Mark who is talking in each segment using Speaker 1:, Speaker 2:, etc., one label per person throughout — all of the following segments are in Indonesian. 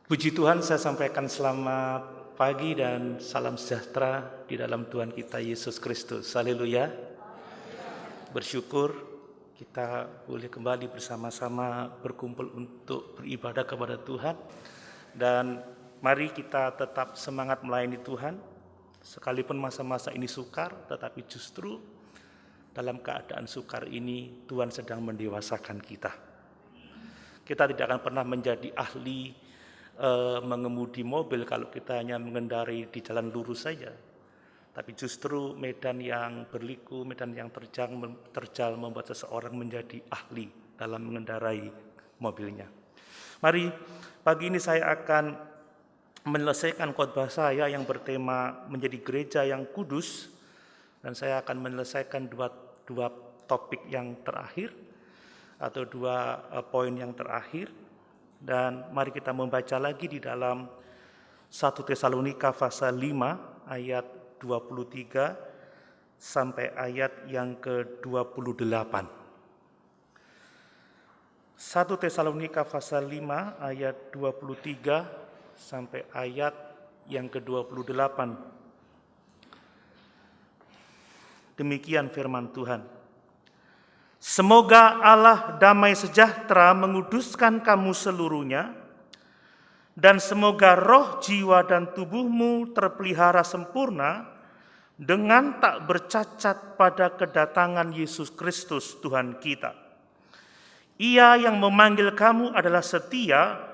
Speaker 1: Puji Tuhan, saya sampaikan selamat pagi dan salam sejahtera di dalam Tuhan kita Yesus Kristus. Haleluya. Bersyukur kita boleh kembali bersama-sama berkumpul untuk beribadah kepada Tuhan. Dan mari kita tetap semangat melayani Tuhan. Sekalipun masa-masa ini sukar, tetapi justru dalam keadaan sukar ini Tuhan sedang mendewasakan kita. Kita tidak akan pernah menjadi ahli mengemudi mobil kalau kita hanya mengendarai di jalan lurus saja. Tapi justru medan yang berliku, medan yang terjal membuat seseorang menjadi ahli dalam mengendarai mobilnya. Mari pagi ini saya akan menyelesaikan khotbah saya yang bertema menjadi gereja yang kudus, dan saya akan menyelesaikan dua topik yang terakhir atau dua poin yang terakhir. Dan mari kita membaca lagi di dalam 1 Tesalonika pasal 5 ayat 23 sampai ayat yang ke-28. 1 Tesalonika pasal 5 ayat 23 sampai ayat yang ke-28. Demikian firman Tuhan. Semoga Allah damai sejahtera menguduskan kamu seluruhnya, dan semoga roh, jiwa, dan tubuhmu terpelihara sempurna dengan tak bercacat pada kedatangan Yesus Kristus Tuhan kita. Ia yang memanggil kamu adalah setia,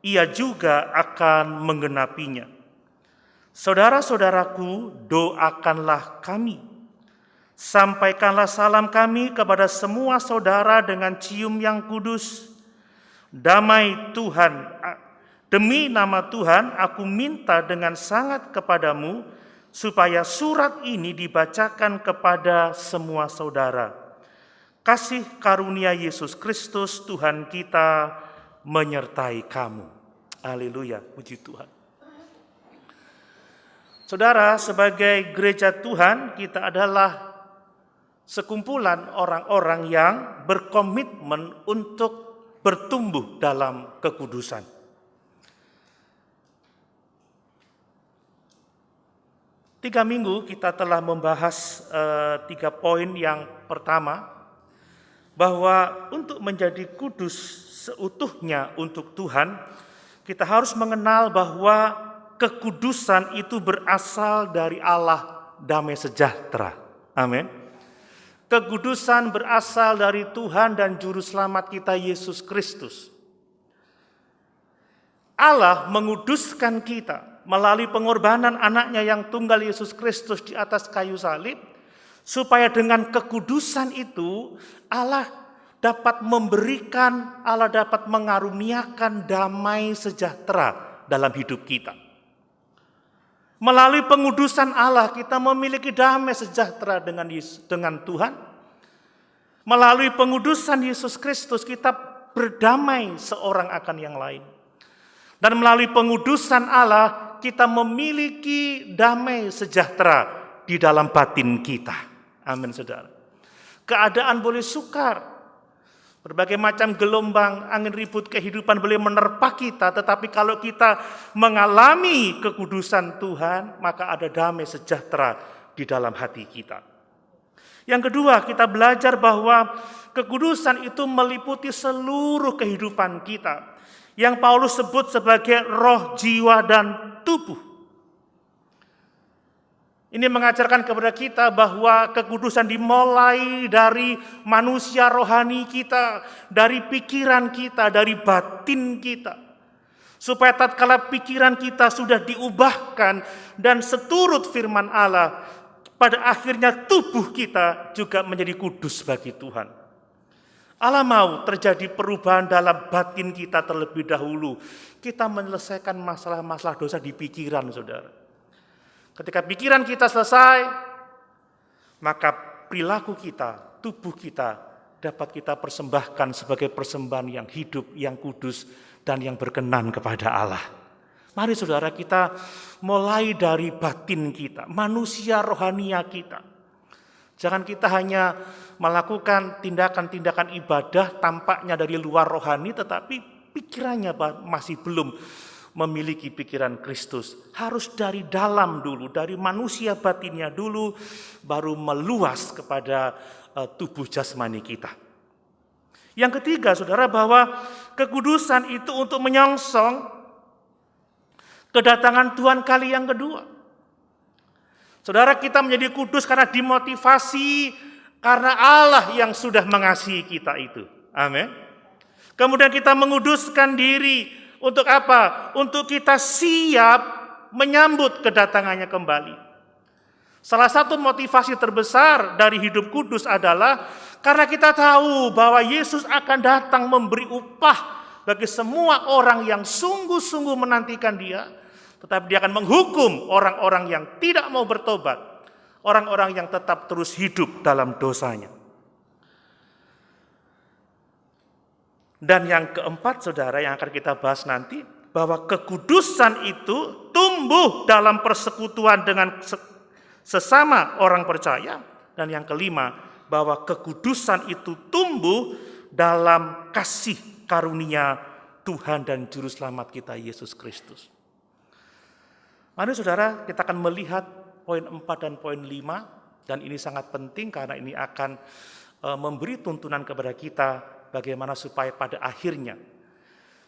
Speaker 1: ia juga akan menggenapinya. Saudara-saudaraku, doakanlah kami. Sampaikanlah salam kami kepada semua saudara dengan cium yang kudus. Damai Tuhan, demi nama Tuhan aku minta dengan sangat kepadamu supaya surat ini dibacakan kepada semua saudara. Kasih karunia Yesus Kristus Tuhan kita menyertai kamu. Haleluya, puji Tuhan. Saudara, sebagai gereja Tuhan, kita adalah sekumpulan orang-orang yang berkomitmen untuk bertumbuh dalam kekudusan. Tiga minggu kita telah membahas 3 poin. Yang pertama, bahwa untuk menjadi kudus seutuhnya untuk Tuhan, kita harus mengenal bahwa kekudusan itu berasal dari Allah damai sejahtera. Amin. Kekudusan berasal dari Tuhan dan Juru Selamat kita Yesus Kristus. Allah menguduskan kita melalui pengorbanan anaknya yang tunggal Yesus Kristus di atas kayu salib, supaya dengan kekudusan itu Allah dapat memberikan, Allah dapat mengaruniakan damai sejahtera dalam hidup kita. Melalui pengudusan Allah kita memiliki damai sejahtera dengan Tuhan. Melalui pengudusan Yesus Kristus kita berdamai seorang akan yang lain. Dan melalui pengudusan Allah kita memiliki damai sejahtera di dalam batin kita. Amin, saudara. Keadaan boleh sukar. Berbagai macam gelombang, angin ribut kehidupan boleh menerpa kita, tetapi kalau kita mengalami kekudusan Tuhan, maka ada damai sejahtera di dalam hati kita. Yang kedua, kita belajar bahwa kekudusan itu meliputi seluruh kehidupan kita, yang Paulus sebut sebagai roh, jiwa, dan tubuh. Ini mengajarkan kepada kita bahwa kekudusan dimulai dari manusia rohani kita, dari pikiran kita, dari batin kita. Supaya tatkala pikiran kita sudah diubahkan dan seturut firman Allah, pada akhirnya tubuh kita juga menjadi kudus bagi Tuhan. Allah mau terjadi perubahan dalam batin kita terlebih dahulu. Kita menyelesaikan masalah-masalah dosa di pikiran, saudara. Ketika pikiran kita selesai, maka perilaku kita, tubuh kita dapat kita persembahkan sebagai persembahan yang hidup, yang kudus, dan yang berkenan kepada Allah. Mari saudara, kita mulai dari batin kita, manusia rohania kita. Jangan kita hanya melakukan tindakan-tindakan ibadah tampaknya dari luar rohani, tetapi pikirannya masih belum memiliki pikiran Kristus. Harus dari dalam dulu, dari manusia batinnya dulu, baru meluas kepada tubuh jasmani kita. Yang ketiga, saudara, bahwa kekudusan itu untuk menyongsong kedatangan Tuhan kali yang kedua. Saudara, kita menjadi kudus karena dimotivasi karena Allah yang sudah mengasihi kita itu. Amin. Kemudian kita menguduskan diri untuk apa? Untuk kita siap menyambut kedatangannya kembali. Salah satu motivasi terbesar dari hidup kudus adalah karena kita tahu bahwa Yesus akan datang memberi upah bagi semua orang yang sungguh-sungguh menantikan Dia, tetapi Dia akan menghukum orang-orang yang tidak mau bertobat, orang-orang yang tetap terus hidup dalam dosanya. Dan yang keempat, saudara, yang akan kita bahas nanti, bahwa kekudusan itu tumbuh dalam persekutuan dengan sesama orang percaya. Dan yang kelima, bahwa kekudusan itu tumbuh dalam kasih karunia Tuhan dan Juru Selamat kita, Yesus Kristus. Mari saudara, kita akan melihat poin 4 dan poin 5, dan ini sangat penting karena ini akan memberi tuntunan kepada kita bagaimana supaya pada akhirnya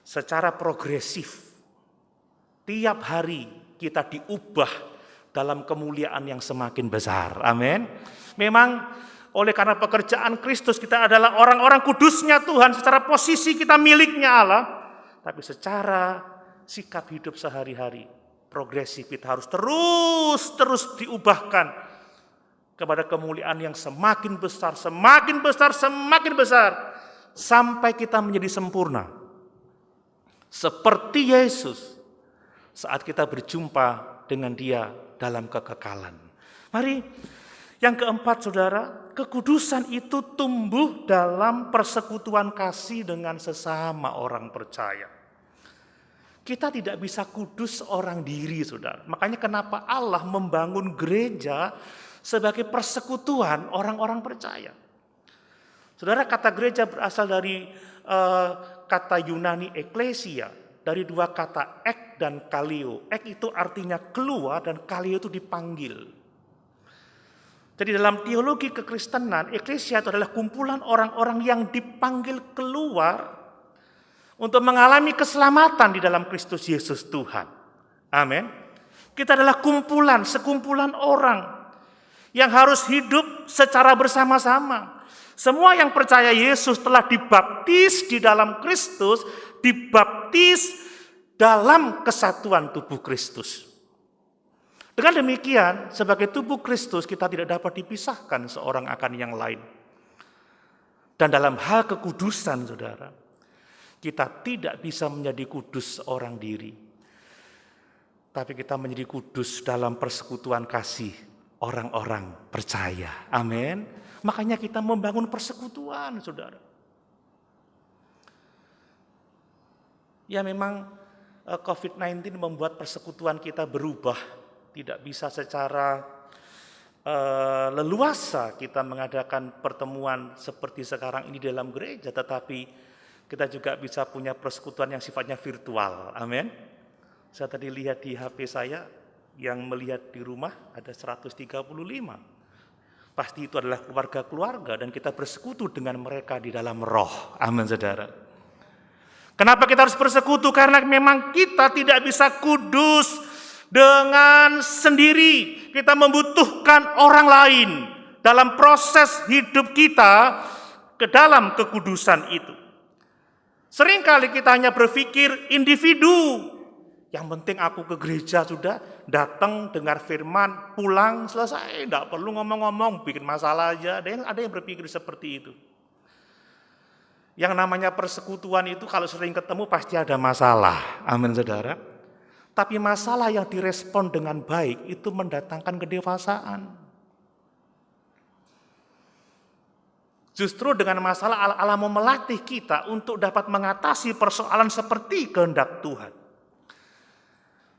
Speaker 1: secara progresif tiap hari kita diubah dalam kemuliaan yang semakin besar. Amin. Memang oleh karena pekerjaan Kristus kita adalah orang-orang kudusnya Tuhan, secara posisi kita miliknya Allah, tapi secara sikap hidup sehari-hari progresif kita harus terus diubahkan kepada kemuliaan yang semakin besar, semakin besar, semakin besar, sampai kita menjadi sempurna seperti Yesus saat kita berjumpa dengan Dia dalam kekekalan. Mari, yang keempat, saudara, kekudusan itu tumbuh dalam persekutuan kasih dengan sesama orang percaya. Kita tidak bisa kudus orang diri, saudara. Makanya kenapa Allah membangun gereja sebagai persekutuan orang-orang percaya. Saudara, kata gereja berasal dari kata Yunani eklesia, dari dua kata ek dan kaleo. Ek itu artinya keluar dan kaleo itu dipanggil. Jadi dalam teologi kekristenan, eklesia itu adalah kumpulan orang-orang yang dipanggil keluar untuk mengalami keselamatan di dalam Kristus Yesus Tuhan. Amin. Kita adalah kumpulan, sekumpulan orang yang harus hidup secara bersama-sama. Semua yang percaya Yesus telah dibaptis di dalam Kristus, dibaptis dalam kesatuan tubuh Kristus. Dengan demikian, sebagai tubuh Kristus kita tidak dapat dipisahkan seorang akan yang lain. Dan dalam hal kekudusan, saudara, kita tidak bisa menjadi kudus seorang diri. Tapi kita menjadi kudus dalam persekutuan kasih orang-orang percaya. Amin. Makanya kita membangun persekutuan, saudara. Ya memang COVID-19 membuat persekutuan kita berubah. Tidak bisa secara leluasa kita mengadakan pertemuan seperti sekarang ini dalam gereja. Tetapi kita juga bisa punya persekutuan yang sifatnya virtual. Amin. Saya tadi lihat di HP saya, yang melihat di rumah ada 135. Pasti itu adalah keluarga-keluarga dan kita bersekutu dengan mereka di dalam roh. Amin, saudara. Kenapa kita harus bersekutu? Karena memang kita tidak bisa kudus dengan sendiri. Kita membutuhkan orang lain dalam proses hidup kita ke dalam kekudusan itu. Seringkali kita hanya berpikir individu. Yang penting aku ke gereja sudah, datang, dengar firman, pulang, selesai. Tidak perlu ngomong-ngomong, bikin masalah aja. Ada yang berpikir seperti itu. Yang namanya persekutuan itu kalau sering ketemu pasti ada masalah. Amin, saudara. Tapi masalah yang direspon dengan baik itu mendatangkan kedewasaan. Justru dengan masalah Allah mau melatih kita untuk dapat mengatasi persoalan seperti kehendak Tuhan.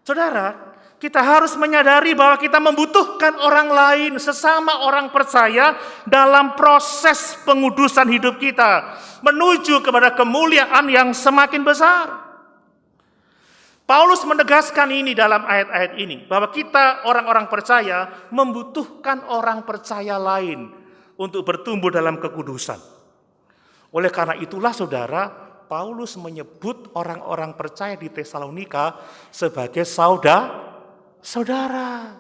Speaker 1: Saudara, kita harus menyadari bahwa kita membutuhkan orang lain, sesama orang percaya dalam proses pengudusan hidup kita menuju kepada kemuliaan yang semakin besar. Paulus menegaskan ini dalam ayat-ayat ini, bahwa kita orang-orang percaya membutuhkan orang percaya lain untuk bertumbuh dalam kekudusan. Oleh karena itulah saudara, Paulus menyebut orang-orang percaya di Tesalonika sebagai saudara.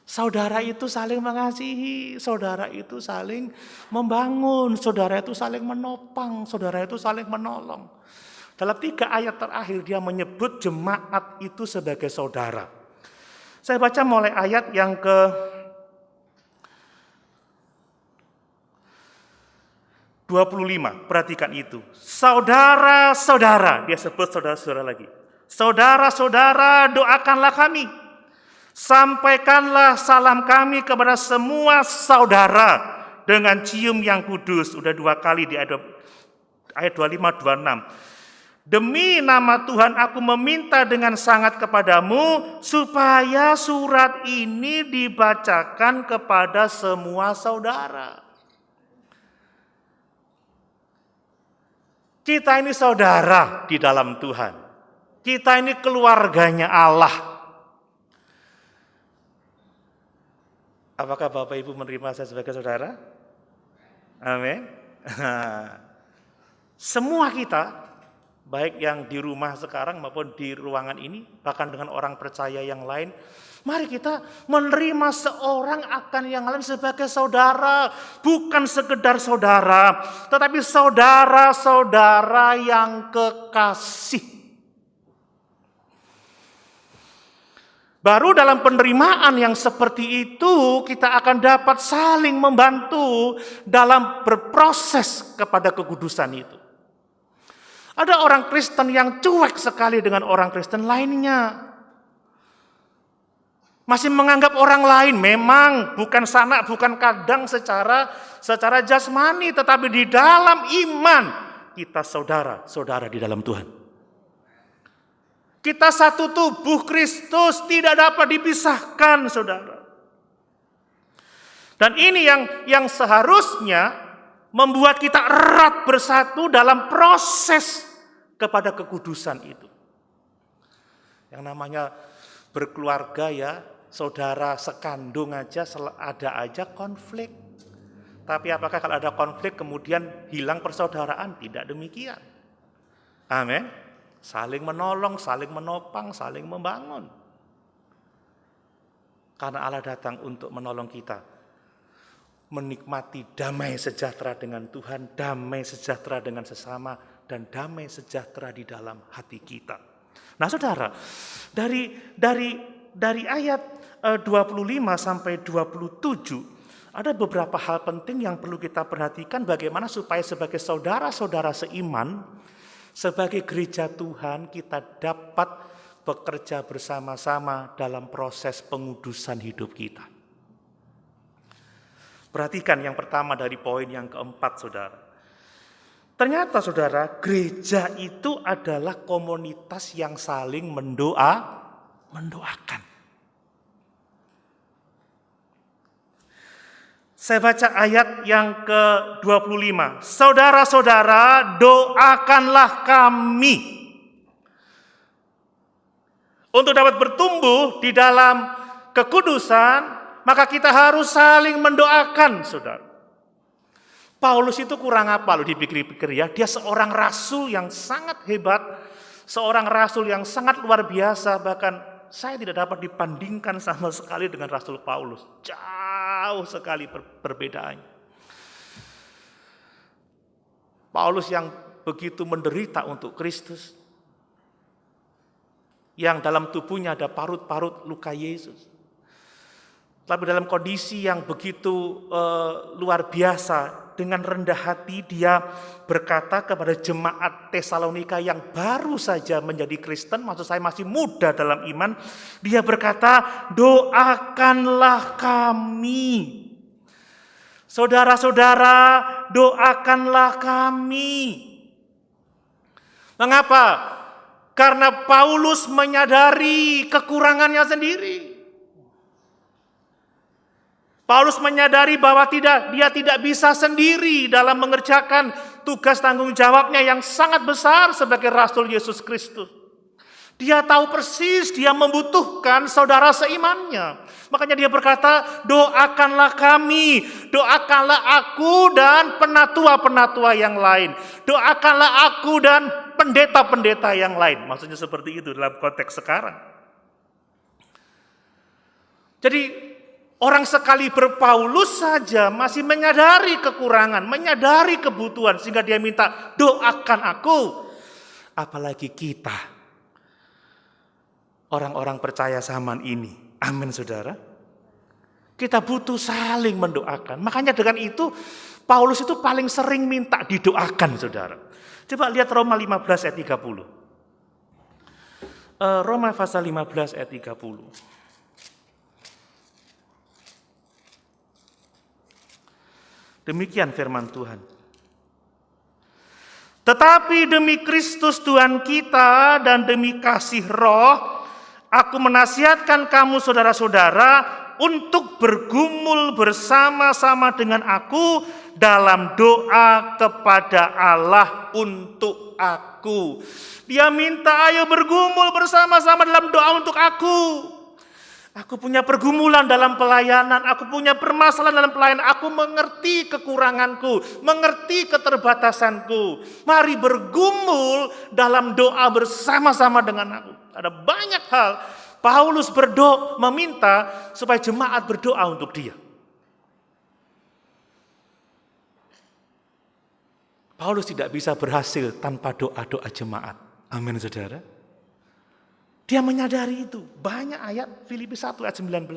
Speaker 1: Saudara itu saling mengasihi, saudara itu saling membangun, saudara itu saling menopang, saudara itu saling menolong. Dalam 3 ayat terakhir dia menyebut jemaat itu sebagai saudara. Saya baca mulai ayat yang ke 25, perhatikan itu. Saudara-saudara, dia sebut saudara-saudara lagi. Saudara-saudara, doakanlah kami. Sampaikanlah salam kami kepada semua saudara dengan cium yang kudus. Udah 2 kali di ayat 25-26. Demi nama Tuhan aku meminta dengan sangat kepadamu supaya surat ini dibacakan kepada semua saudara. Kita ini saudara di dalam Tuhan. Kita ini keluarganya Allah. Apakah Bapak Ibu menerima saya sebagai saudara? Amin. Semua kita, baik yang di rumah sekarang maupun di ruangan ini, bahkan dengan orang percaya yang lain, mari kita menerima seorang akan yang lain sebagai saudara. Bukan sekedar saudara, tetapi saudara-saudara yang kekasih. Baru dalam penerimaan yang seperti itu, kita akan dapat saling membantu dalam berproses kepada kekudusan itu. Ada orang Kristen yang cuek sekali dengan orang Kristen lainnya. Masih menganggap orang lain, memang bukan sanak, bukan kadang secara jasmani, tetapi di dalam iman kita saudara-saudara di dalam Tuhan. Kita satu tubuh Kristus, tidak dapat dipisahkan, saudara. Dan ini yang seharusnya membuat kita erat bersatu dalam proses kepada kekudusan itu. Yang namanya berkeluarga ya, saudara sekandung aja ada aja konflik. Tapi apakah kalau ada konflik kemudian hilang persaudaraan? Tidak demikian. Amin. Saling menolong, saling menopang, saling membangun. Karena Allah datang untuk menolong kita. Menikmati damai sejahtera dengan Tuhan, damai sejahtera dengan sesama, dan damai sejahtera di dalam hati kita. Nah saudara, dari ayat 25 sampai 27, ada beberapa hal penting yang perlu kita perhatikan bagaimana supaya sebagai saudara-saudara seiman, sebagai gereja Tuhan kita dapat bekerja bersama-sama dalam proses pengudusan hidup kita. Perhatikan yang pertama dari poin yang keempat, saudara. Ternyata saudara, gereja itu adalah komunitas yang saling mendoakan. Saya baca ayat yang ke-25. Saudara-saudara, doakanlah kami untuk dapat bertumbuh di dalam kekudusan, maka kita harus saling mendoakan, saudara. Paulus itu kurang apa loh dipikir-pikir ya. Dia seorang rasul yang sangat hebat, seorang rasul yang sangat luar biasa, bahkan saya tidak dapat dibandingkan sama sekali dengan Rasul Paulus. Jauh sekali perbedaannya. Paulus yang begitu menderita untuk Kristus, yang dalam tubuhnya ada parut-parut luka Yesus. Tapi dalam kondisi yang begitu luar biasa, dengan rendah hati dia berkata kepada jemaat Tesalonika yang baru saja menjadi Kristen, maksud saya masih muda dalam iman, dia berkata, doakanlah kami. Saudara-saudara, doakanlah kami. Mengapa? Karena Paulus menyadari kekurangannya sendiri. Paulus menyadari bahwa dia tidak bisa sendiri dalam mengerjakan tugas tanggung jawabnya yang sangat besar sebagai Rasul Yesus Kristus. Dia tahu persis dia membutuhkan saudara seimannya. Makanya dia berkata, doakanlah kami, doakanlah aku dan penatua-penatua yang lain. Doakanlah aku dan pendeta-pendeta yang lain. Maksudnya seperti itu dalam konteks sekarang. Jadi orang sekaliber Paulus saja masih menyadari kekurangan, menyadari kebutuhan. Sehingga dia minta, doakan aku. Apalagi kita. Orang-orang percaya zaman ini. Amin, saudara. Kita butuh saling mendoakan. Makanya dengan itu, Paulus itu paling sering minta didoakan, saudara. Coba lihat Roma 15 ayat 30. Roma pasal 15 ayat 30. Demikian firman Tuhan. Tetapi demi Kristus Tuhan kita dan demi kasih Roh, aku menasihatkan kamu saudara-saudara untuk bergumul bersama-sama dengan aku dalam doa kepada Allah untuk aku. Dia minta ayo bergumul bersama-sama dalam doa untuk aku. Aku punya pergumulan dalam pelayanan, aku punya permasalahan dalam pelayanan, aku mengerti kekuranganku, mengerti keterbatasanku. Mari bergumul dalam doa bersama-sama dengan aku. Ada banyak hal Paulus berdoa meminta supaya jemaat berdoa untuk dia. Paulus tidak bisa berhasil tanpa doa-doa jemaat. Amin, saudara. Dia menyadari itu. Banyak ayat, Filipi 1 ayat 19.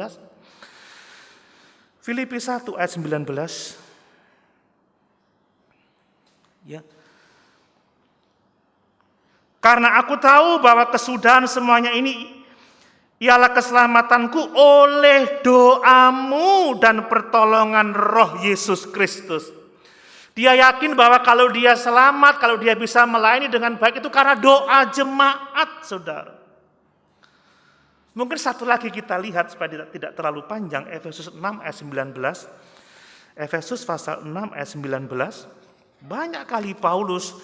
Speaker 1: Filipi 1 ayat 19. Ya. Karena aku tahu bahwa kesudahan semuanya ini ialah keselamatanku oleh doamu dan pertolongan Roh Yesus Kristus. Dia yakin bahwa kalau dia selamat, kalau dia bisa melayani dengan baik itu karena doa jemaat, saudara. Mungkin satu lagi kita lihat supaya tidak terlalu panjang, Efesus 6 ayat 19. Efesus pasal 6 ayat 19. Banyak kali Paulus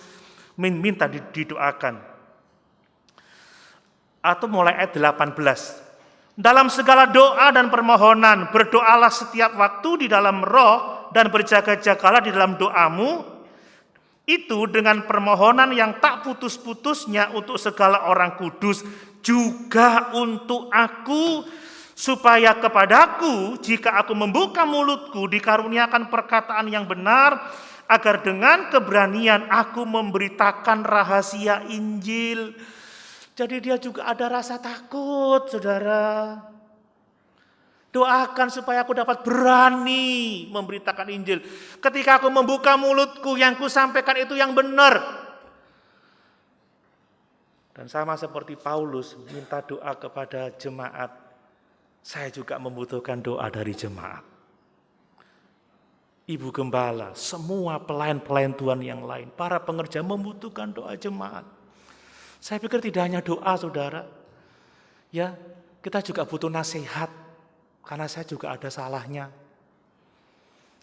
Speaker 1: minta didoakan. Atau mulai ayat 18. Dalam segala doa dan permohonan, berdoalah setiap waktu di dalam Roh dan berjaga-jagalah di dalam doamu, itu dengan permohonan yang tak putus-putusnya untuk segala orang kudus, juga untuk aku, supaya kepadaku, jika aku membuka mulutku, dikaruniakan perkataan yang benar, agar dengan keberanian aku memberitakan rahasia Injil. Jadi dia juga ada rasa takut, saudara. Doakan supaya aku dapat berani memberitakan Injil. Ketika aku membuka mulutku, yang ku sampaikan itu yang benar. Dan sama seperti Paulus minta doa kepada jemaat, saya juga membutuhkan doa dari jemaat. Ibu gembala, semua pelayan-pelayan Tuhan yang lain, para pengerja membutuhkan doa jemaat. Saya pikir tidak hanya doa, saudara. Ya, kita juga butuh nasihat, karena saya juga ada salahnya.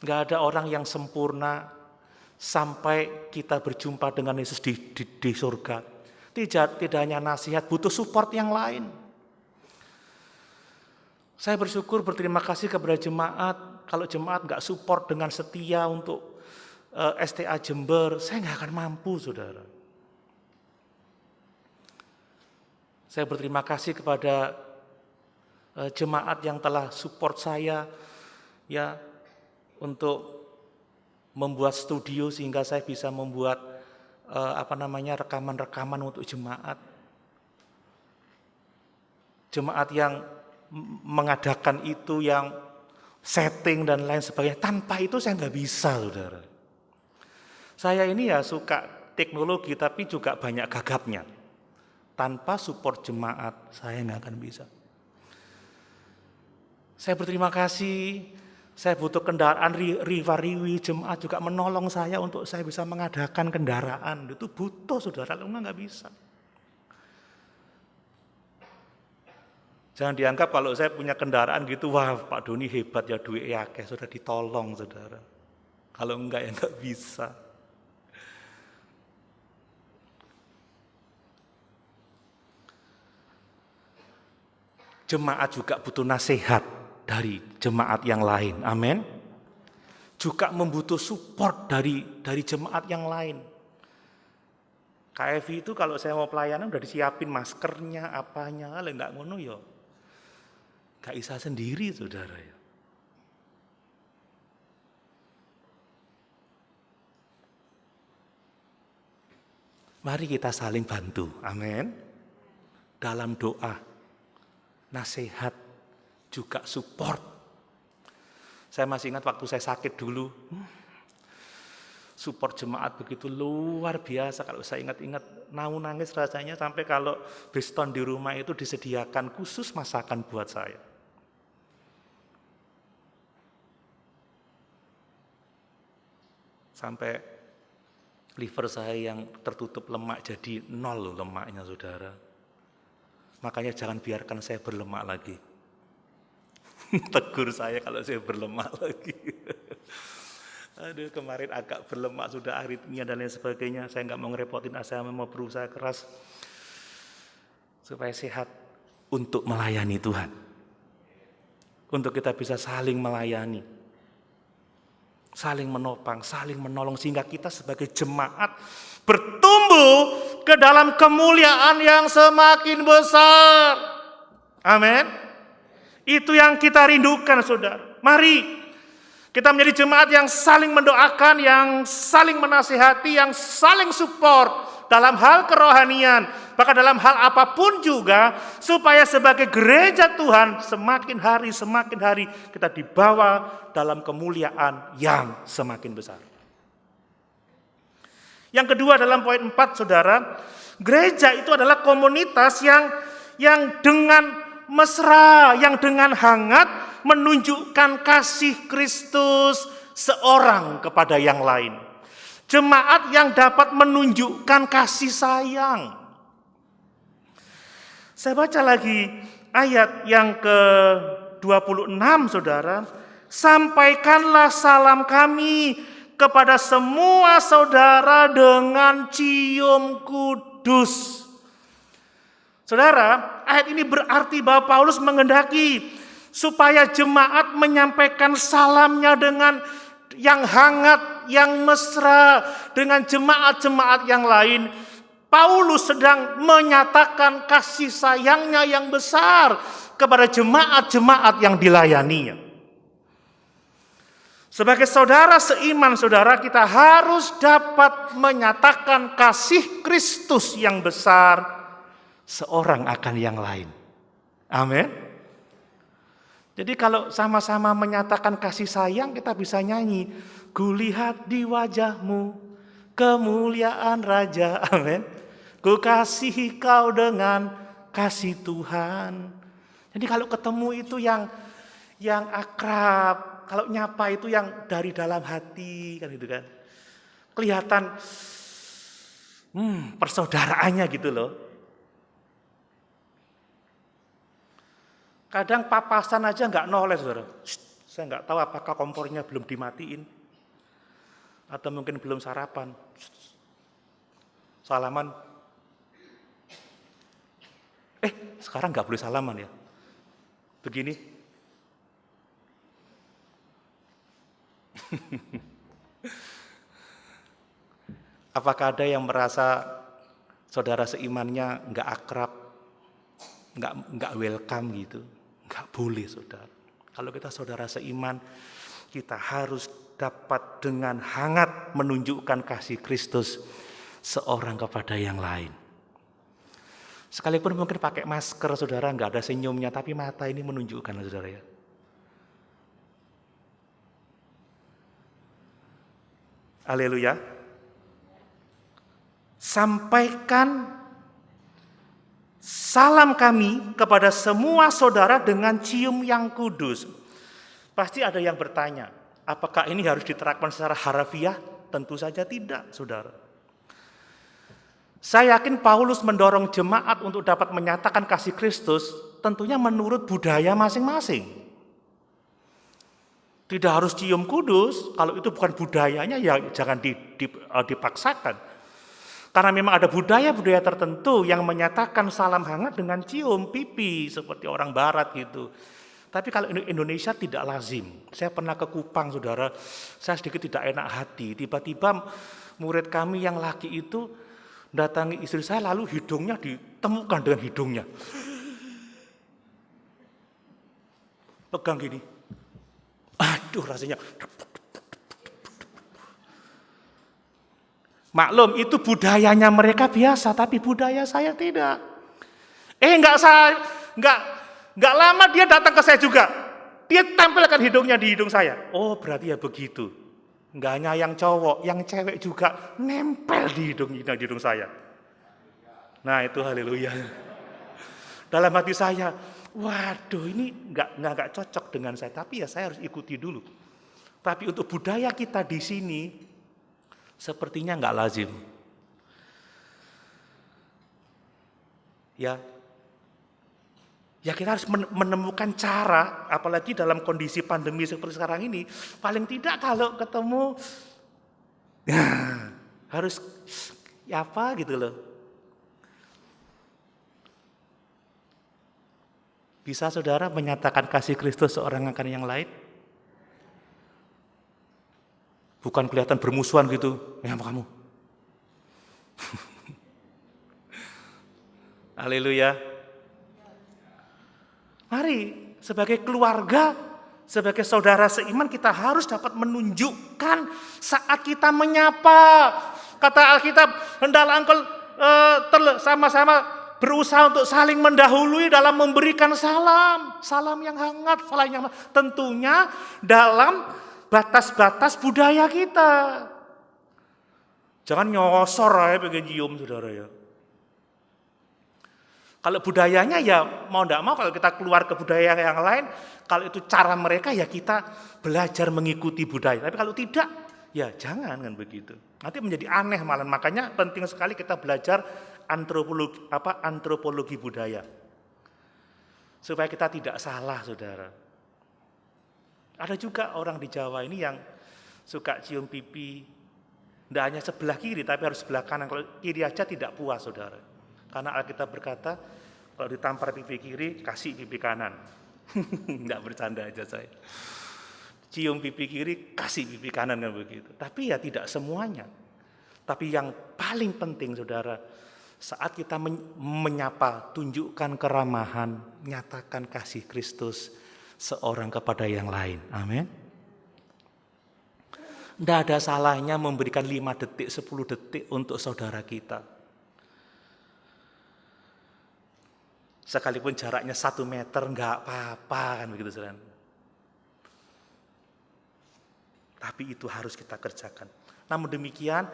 Speaker 1: Enggak ada orang yang sempurna sampai kita berjumpa dengan Yesus di surga. Tidak hanya nasihat, butuh support yang lain. Saya bersyukur, berterima kasih kepada jemaat. Kalau jemaat nggak support dengan setia untuk STA Jember, saya nggak akan mampu, saudara. Saya berterima kasih kepada jemaat yang telah support saya, ya, untuk membuat studio sehingga saya bisa membuat rekaman-rekaman untuk jemaat. Jemaat yang mengadakan itu, yang setting dan lain sebagainya. Tanpa itu saya nggak bisa, saudara. Saya ini ya suka teknologi tapi juga banyak gagapnya. Tanpa support jemaat saya nggak akan bisa. Saya berterima kasih. Saya butuh kendaraan, riwa-riwi, jemaat juga menolong saya untuk saya bisa mengadakan kendaraan. Itu butuh, saudara, kalau nggak bisa. Jangan dianggap kalau saya punya kendaraan gitu, wah Pak Doni hebat ya, duit akeh, sudah ditolong, saudara. Kalau enggak ya nggak bisa. jemaat juga butuh nasihat dari jemaat yang lain. Amin. Juga membutuh support dari jemaat yang lain. KFI itu kalau saya mau pelayanan udah disiapin maskernya, apanya, kalau enggak ngono ya enggak bisa sendiri, saudara ya. Mari kita saling bantu, amin. Dalam doa, nasihat, juga support. Saya masih ingat waktu saya sakit dulu, support jemaat begitu luar biasa. Kalau saya ingat-ingat, nangis rasanya sampai kalau Briston di rumah itu disediakan khusus masakan buat saya. Sampai liver saya yang tertutup lemak jadi 0 loh lemaknya, saudara. Makanya jangan biarkan saya berlemak lagi. Tegur saya kalau saya berlemak lagi. Aduh, kemarin agak berlemak, sudah aritmia dan lain sebagainya. Saya nggak mau ngerepotin, saya mau berusaha keras supaya sehat untuk melayani Tuhan. Untuk kita bisa saling melayani, saling menopang, saling menolong, sehingga kita sebagai jemaat bertumbuh ke dalam kemuliaan yang semakin besar. Amin. Itu yang kita rindukan, saudara. Mari kita menjadi jemaat yang saling mendoakan, yang saling menasihati, yang saling support dalam hal kerohanian, bahkan dalam hal apapun juga, supaya sebagai gereja Tuhan semakin hari kita dibawa dalam kemuliaan yang semakin besar. Yang kedua dalam poin 4, saudara, gereja itu adalah komunitas yang dengan mesra, yang dengan hangat menunjukkan kasih Kristus seorang kepada yang lain. Jemaat yang dapat menunjukkan kasih sayang. Saya baca lagi ayat yang ke-26, saudara. Sampaikanlah salam kami kepada semua saudara dengan cium kudus. Saudara, ayat ini berarti bahwa Paulus menghendaki supaya jemaat menyampaikan salamnya dengan yang hangat, yang mesra dengan jemaat-jemaat yang lain. Paulus sedang menyatakan kasih sayangnya yang besar kepada jemaat-jemaat yang dilayaninya. Sebagai saudara seiman, saudara, kita harus dapat menyatakan kasih Kristus yang besar seorang akan yang lain. Amin. Jadi kalau sama-sama menyatakan kasih sayang, kita bisa nyanyi, kulihat di wajahmu kemuliaan Raja, amin. Ku kasihi kau dengan kasih Tuhan. Jadi kalau ketemu itu yang akrab, kalau nyapa itu yang dari dalam hati, kan gitu kan. Kelihatan persaudaraannya gitu loh. Kadang papasan aja nggak noleh, saudara. Saya nggak tahu apakah kompornya belum dimatiin atau mungkin belum sarapan. Salaman. Sekarang nggak boleh salaman ya. Begini. Apakah ada yang merasa saudara seimannya nggak akrab, nggak welcome gitu? Nggak boleh, saudara. Kalau kita saudara seiman, kita harus dapat dengan hangat menunjukkan kasih Kristus seorang kepada yang lain. Sekalipun mungkin pakai masker, saudara, nggak ada senyumnya, tapi mata ini menunjukkan, saudara ya. Haleluya. Sampaikan salam kami kepada semua saudara dengan cium yang kudus. Pasti ada yang bertanya, apakah ini harus diterapkan secara harafiah? Tentu saja tidak, saudara. Saya yakin Paulus mendorong jemaat untuk dapat menyatakan kasih Kristus tentunya menurut budaya masing-masing. Tidak harus cium kudus, kalau itu bukan budayanya ya jangan dipaksakan. Karena memang ada budaya-budaya tertentu yang menyatakan salam hangat dengan cium pipi seperti orang barat gitu. Tapi kalau Indonesia tidak lazim. Saya pernah ke Kupang, saudara, saya sedikit tidak enak hati. Tiba-tiba murid kami yang laki itu datangi istri saya, lalu hidungnya ditemukan dengan hidungnya. Pegang gini. Aduh, rasanya. Maklum, itu budayanya mereka biasa, tapi budaya saya tidak. Enggak lama dia datang ke saya juga. Dia tampilkan hidungnya di hidung saya. Oh, berarti ya begitu. Enggak hanya yang cowok, yang cewek juga nempel di hidung saya. Nah, itu haleluya. Dalam hati saya, waduh, ini enggak cocok dengan saya, tapi ya saya harus ikuti dulu. Tapi untuk budaya kita di sini sepertinya enggak lazim. Ya kita harus menemukan cara, apalagi dalam kondisi pandemi seperti sekarang ini, paling tidak kalau ketemu, harus apa gitu loh. Bisa saudara menyatakan kasih Kristus seorang akan yang lain? Bukan kelihatan bermusuhan gitu, apa kamu? Haleluya. Mari sebagai keluarga, sebagai saudara seiman kita harus dapat menunjukkan saat kita menyapa. Kata Alkitab, hendaklah engkau sama-sama berusaha untuk saling mendahului dalam memberikan salam. Salam yang hangat, salam yang tentunya dalam batas-batas budaya kita. Jangan nyosor aja pengen cium, saudara ya. Kalau budayanya ya mau tidak mau, kalau kita keluar ke budaya yang lain, kalau itu cara mereka ya kita belajar mengikuti budaya. Tapi kalau tidak, ya jangan kan begitu. Nanti menjadi aneh malah. Makanya penting sekali kita belajar antropologi budaya. Supaya kita tidak salah, saudara. Ada juga orang di Jawa ini yang suka cium pipi, tidak hanya sebelah kiri tapi harus sebelah kanan. Kalau kiri aja tidak puas, saudara. Karena Alkitab berkata, kalau ditampar pipi kiri, kasih pipi kanan. Tidak bercanda aja saya. Cium pipi kiri, kasih pipi kanan, kan begitu. Tapi ya tidak semuanya. Tapi yang paling penting, saudara, saat kita menyapa, tunjukkan keramahan, nyatakan kasih Kristus seorang kepada yang lain. Amin. Tidak ada salahnya memberikan 5 detik, 10 detik untuk saudara kita. Sekalipun jaraknya 1 meter, enggak apa-apa kan begitu, saudara. Tapi itu harus kita kerjakan. Namun demikian,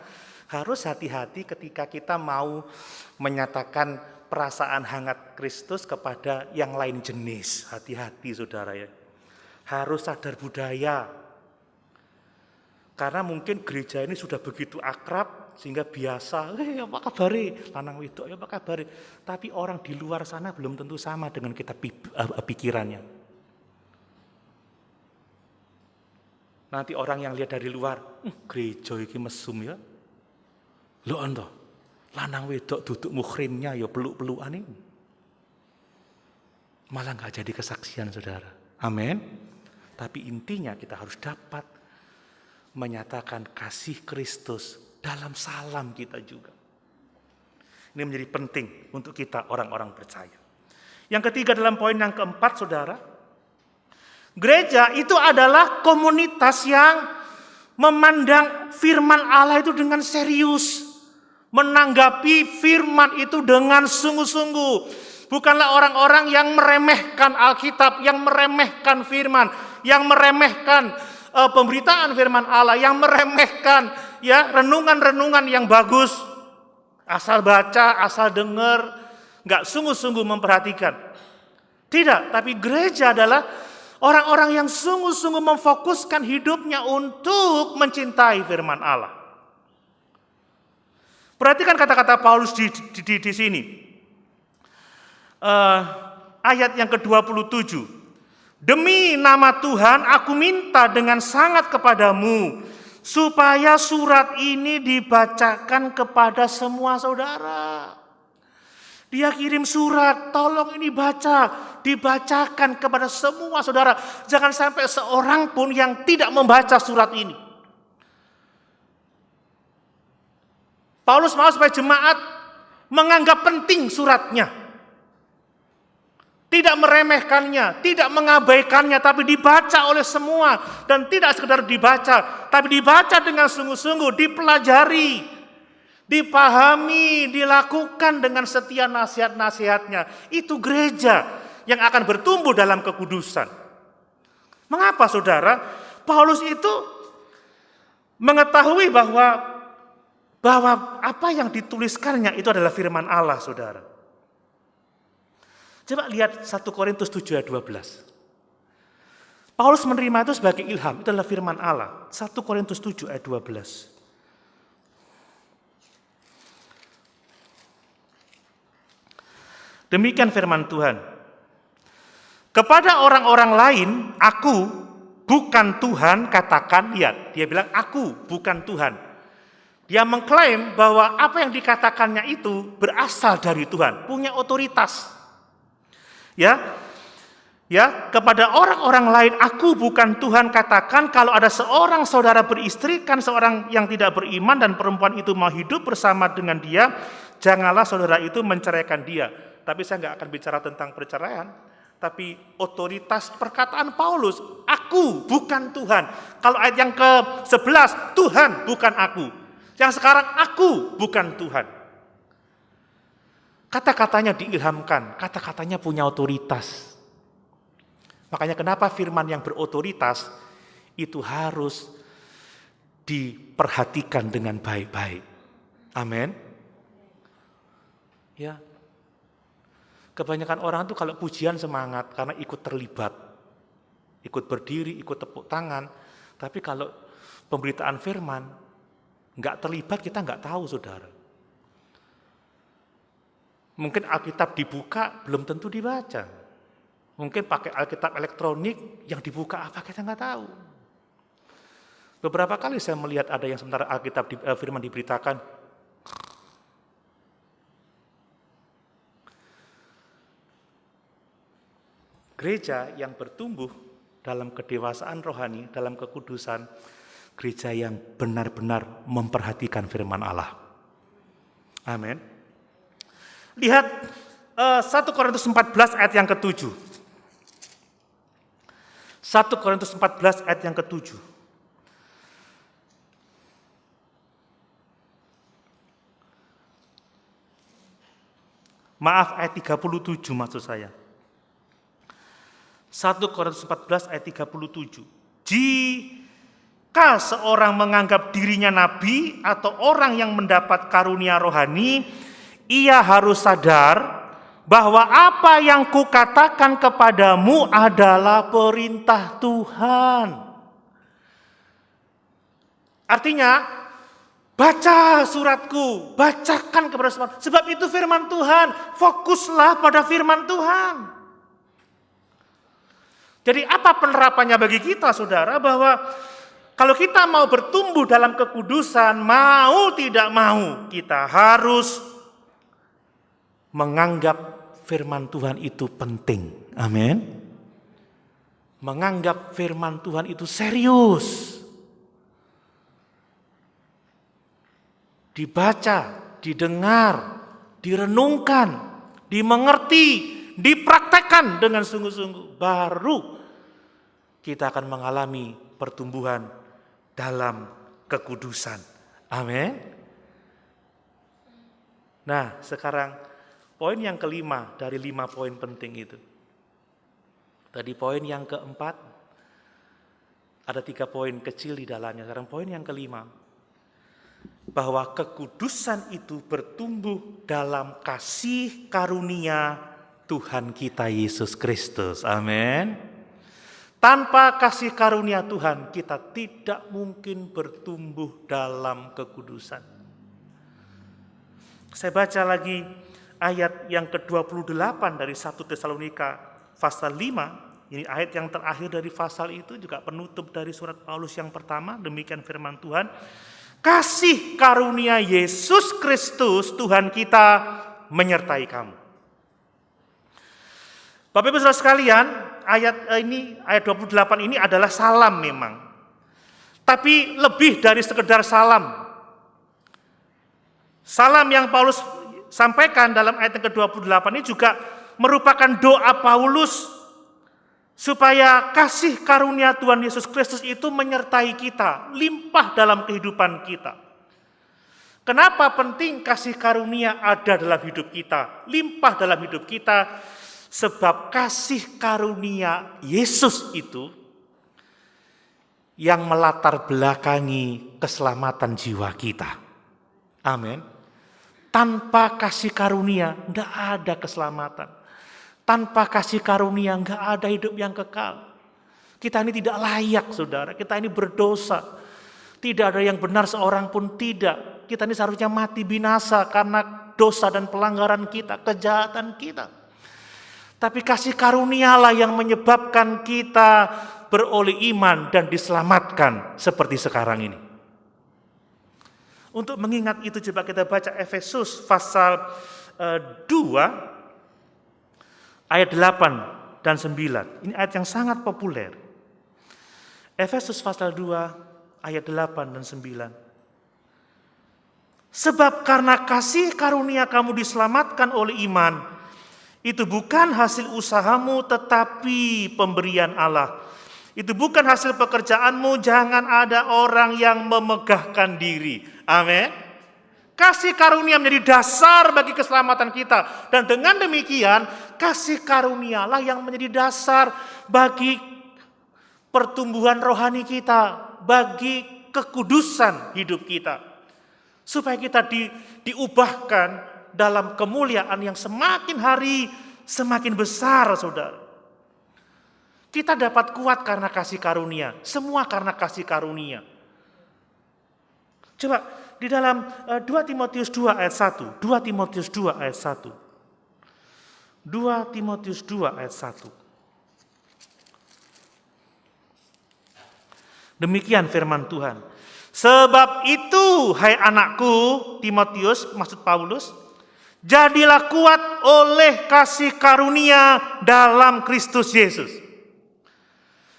Speaker 1: harus hati-hati ketika kita mau menyatakan perasaan hangat Kristus kepada yang lain jenis. Hati-hati, saudara ya. Harus sadar budaya. Karena mungkin gereja ini sudah begitu akrab sehingga biasa, apa kabari, lanang wedok, apa kabari. Tapi orang di luar sana belum tentu sama dengan kita pikirannya. Nanti orang yang lihat dari luar, gereja ini mesum ya. Lo ando, lanang wedok duduk muhrimnya ya peluk-pelukan ini. Malah nggak jadi kesaksian, saudara. Amin. Tapi intinya kita harus dapat menyatakan kasih Kristus dalam salam kita juga. Ini menjadi penting untuk kita orang-orang percaya. Yang ketiga dalam poin yang keempat, saudara, gereja itu adalah komunitas yang memandang firman Allah itu dengan serius. Menanggapi firman itu dengan sungguh-sungguh. Bukanlah orang-orang yang meremehkan Alkitab, yang meremehkan firman, yang meremehkan pemberitaan firman Allah, yang meremehkan ya renungan-renungan yang bagus, asal baca, asal dengar, nggak sungguh-sungguh memperhatikan. Tidak, tapi gereja adalah orang-orang yang sungguh-sungguh memfokuskan hidupnya untuk mencintai firman Allah. Perhatikan kata-kata Paulus di sini. Ayat yang ke-27. Demi nama Tuhan aku minta dengan sangat kepadamu, supaya surat ini dibacakan kepada semua saudara. Dia kirim surat, tolong ini dibacakan kepada semua saudara. Jangan sampai seorang pun yang tidak membaca surat ini. Paulus mau supaya jemaat menganggap penting suratnya. Tidak meremehkannya, tidak mengabaikannya, tapi dibaca oleh semua. Dan tidak sekedar dibaca, tapi dibaca dengan sungguh-sungguh, dipelajari, dipahami, dilakukan dengan setia nasihat-nasihatnya. Itu gereja yang akan bertumbuh dalam kekudusan. Mengapa saudara? Paulus itu mengetahui bahwa apa yang dituliskannya itu adalah firman Allah, saudara. Coba lihat 1 Korintus 7 ayat 12. Paulus menerima itu sebagai ilham, itu adalah firman Allah. 1 Korintus 7 ayat 12. Demikian firman Tuhan. Kepada orang-orang lain, aku bukan Tuhan, katakan, lihat. Dia bilang, aku bukan Tuhan. Dia mengklaim bahwa apa yang dikatakannya itu berasal dari Tuhan, punya otoritas. Ya, kepada orang-orang lain, aku bukan Tuhan, katakan, kalau ada seorang saudara beristrikan seorang yang tidak beriman dan perempuan itu mau hidup bersama dengan dia, janganlah saudara itu menceraikan dia. Tapi saya nggak akan bicara tentang perceraian, tapi otoritas perkataan Paulus, aku bukan Tuhan. Kalau ayat yang ke-11, Tuhan bukan aku. Yang sekarang, aku bukan Tuhan. Kata-katanya diilhamkan, kata-katanya punya otoritas. Makanya kenapa firman yang berotoritas itu harus diperhatikan dengan baik-baik. Amin. Ya. Kebanyakan orang itu kalau pujian semangat karena ikut terlibat. Ikut berdiri, ikut tepuk tangan. Tapi kalau pemberitaan firman enggak terlibat, kita enggak tahu, saudara. Mungkin Alkitab dibuka, belum tentu dibaca. Mungkin pakai Alkitab elektronik, yang dibuka apa kita nggak tahu. Beberapa kali saya melihat ada yang sementara Alkitab firman diberitakan, gereja yang bertumbuh dalam kedewasaan rohani, dalam kekudusan, gereja yang benar-benar memperhatikan firman Allah. Amin. Lihat 1 Korintus 14 ayat yang ke-7. 1 Korintus 14 ayat yang ke-7. Maaf, ayat 37 maksud saya. 1 Korintus 14 ayat 37. Jika seorang menganggap dirinya nabi atau orang yang mendapat karunia rohani, ia harus sadar bahwa apa yang kukatakan kepadamu adalah perintah Tuhan. Artinya, baca suratku, bacakan kepada semua. Sebab itu firman Tuhan, fokuslah pada firman Tuhan. Jadi apa penerapannya bagi kita, saudara, bahwa kalau kita mau bertumbuh dalam kekudusan, mau tidak mau, kita harus menganggap firman Tuhan itu penting. Amin. Menganggap firman Tuhan itu serius. Dibaca, didengar, direnungkan, dimengerti, dipraktekkan dengan sungguh-sungguh. Baru kita akan mengalami pertumbuhan dalam kekudusan. Amin. Nah, sekarang poin yang kelima dari 5 poin penting itu. Tadi poin yang keempat, ada 3 poin kecil di dalamnya. Sekarang poin yang kelima, bahwa kekudusan itu bertumbuh dalam kasih karunia Tuhan kita Yesus Kristus. Amin. Tanpa kasih karunia Tuhan, kita tidak mungkin bertumbuh dalam kekudusan. Saya baca lagi ayat yang ke-28 dari 1 Tesalonika pasal 5 Ini ayat yang terakhir dari pasal itu juga penutup dari surat Paulus yang pertama. Demikian firman Tuhan. Kasih karunia Yesus Kristus Tuhan kita menyertai kamu. Bapak Ibu Saudara sekalian, ayat 28 ini adalah salam memang. Tapi lebih dari sekedar salam. Salam yang Paulus sampaikan dalam ayat yang ke-28 ini juga merupakan doa Paulus supaya kasih karunia Tuhan Yesus Kristus itu menyertai kita, limpah dalam kehidupan kita. Kenapa penting kasih karunia ada dalam hidup kita, limpah dalam hidup kita? Sebab kasih karunia Yesus itu yang melatar belakangi keselamatan jiwa kita. Amin. Tanpa kasih karunia tidak ada keselamatan. Tanpa kasih karunia enggak ada hidup yang kekal. Kita ini tidak layak, saudara. Kita ini berdosa. Tidak ada yang benar seorang pun tidak. Kita ini seharusnya mati binasa karena dosa dan pelanggaran kita, kejahatan kita. Tapi kasih karunialah yang menyebabkan kita beroleh iman dan diselamatkan seperti sekarang ini. Untuk mengingat itu coba kita baca Efesus pasal 2 ayat 8 dan 9. Ini ayat yang sangat populer. Efesus pasal 2 ayat 8 dan 9. Sebab karena kasih karunia kamu diselamatkan oleh iman, itu bukan hasil usahamu tetapi pemberian Allah. Itu bukan hasil pekerjaanmu, jangan ada orang yang memegahkan diri. Amin. Kasih karunia menjadi dasar bagi keselamatan kita. Dan dengan demikian, kasih karunialah yang menjadi dasar bagi pertumbuhan rohani kita, bagi kekudusan hidup kita. Supaya kita diubahkan dalam kemuliaan yang semakin hari semakin besar, saudara. Kita dapat kuat karena kasih karunia, semua karena kasih karunia. Coba di dalam 2 Timotius 2 ayat 1. 2 Timotius 2 ayat 1. 2 Timotius 2 ayat 1. Demikian firman Tuhan. Sebab itu, hai anakku, Timotius, maksud Paulus, jadilah kuat oleh kasih karunia dalam Kristus Yesus.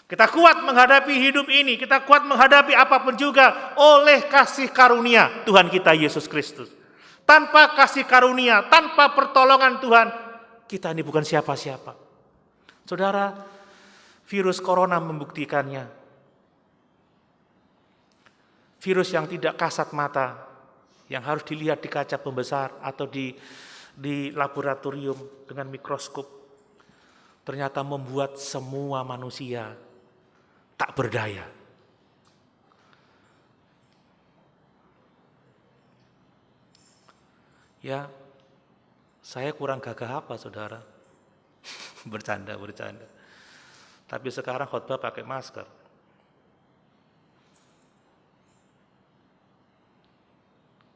Speaker 1: Kita kuat menghadapi hidup ini, kita kuat menghadapi apapun juga oleh kasih karunia Tuhan kita Yesus Kristus. Tanpa kasih karunia, tanpa pertolongan Tuhan, kita ini bukan siapa-siapa. Saudara, virus corona membuktikannya. Virus yang tidak kasat mata, yang harus dilihat di kaca pembesar atau di laboratorium dengan mikroskop, ternyata membuat semua manusia tak berdaya. Ya, saya kurang gagah apa, saudara? Bercanda. Tapi sekarang khotbah pakai masker.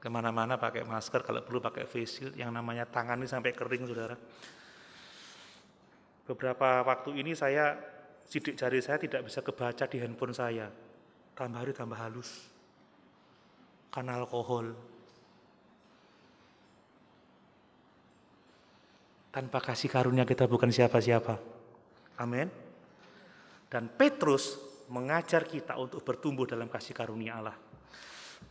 Speaker 1: Kemana-mana pakai masker, kalau perlu pakai face shield, yang namanya tangan ini sampai kering, saudara. Beberapa waktu ini sidik jari saya tidak bisa kebaca di handphone saya. Tambah hari tambah halus. Karena alkohol. Tanpa kasih karunia kita bukan siapa-siapa. Amin. Dan Petrus mengajar kita untuk bertumbuh dalam kasih karunia Allah.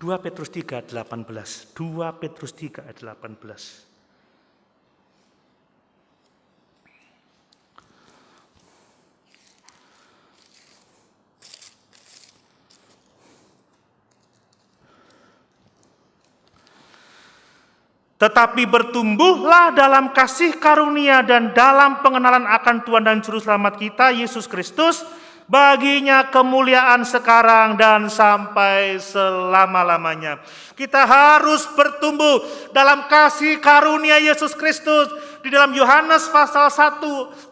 Speaker 1: 2 Petrus 3 ayat 18. 2 Petrus 3 ayat 18. Tetapi bertumbuhlah dalam kasih karunia dan dalam pengenalan akan Tuhan dan Juru Selamat kita, Yesus Kristus, baginya kemuliaan sekarang dan sampai selama-lamanya. Kita harus bertumbuh dalam kasih karunia Yesus Kristus. Di dalam Yohanes pasal 1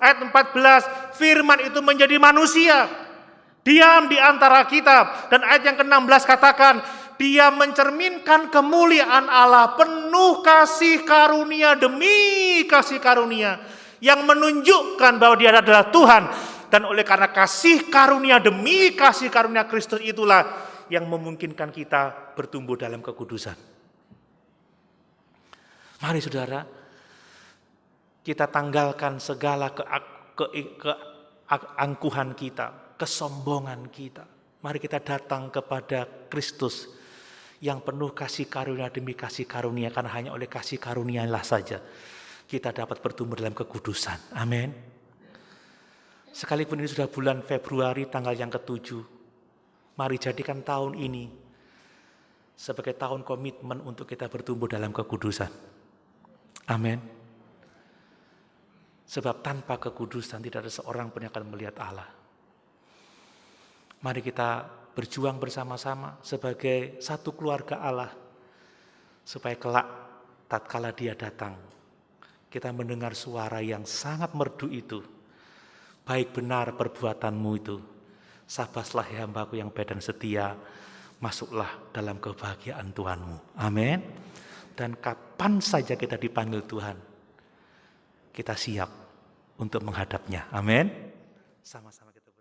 Speaker 1: ayat 14, firman itu menjadi manusia. Diam di antara kita. Dan ayat yang ke-16 katakan, dia mencerminkan kemuliaan Allah, penuh kasih karunia demi kasih karunia, yang menunjukkan bahwa dia adalah Tuhan, Dan oleh karena kasih karunia demi kasih karunia Kristus itulah yang memungkinkan kita bertumbuh dalam kekudusan. Mari saudara, kita tanggalkan segala keangkuhan kita, kesombongan kita. Mari kita datang kepada Kristus yang penuh kasih karunia demi kasih karunia, karena hanya oleh kasih karunia-Nya saja kita dapat bertumbuh dalam kekudusan. Amin. Sekalipun ini sudah bulan Februari tanggal yang ke-7, mari jadikan tahun ini sebagai tahun komitmen untuk kita bertumbuh dalam kekudusan. Amin. Sebab tanpa kekudusan tidak ada seorang pun yang akan melihat Allah. Mari kita berjuang bersama-sama sebagai satu keluarga Allah, supaya kelak tatkala Dia datang, kita mendengar suara yang sangat merdu itu, baik benar perbuatanmu itu, sabaslah ya hambaku yang baik dan setia, masuklah dalam kebahagiaan Tuhanmu. Amin. Dan kapan saja kita dipanggil Tuhan, kita siap untuk menghadapnya. Amin. Sama-sama kita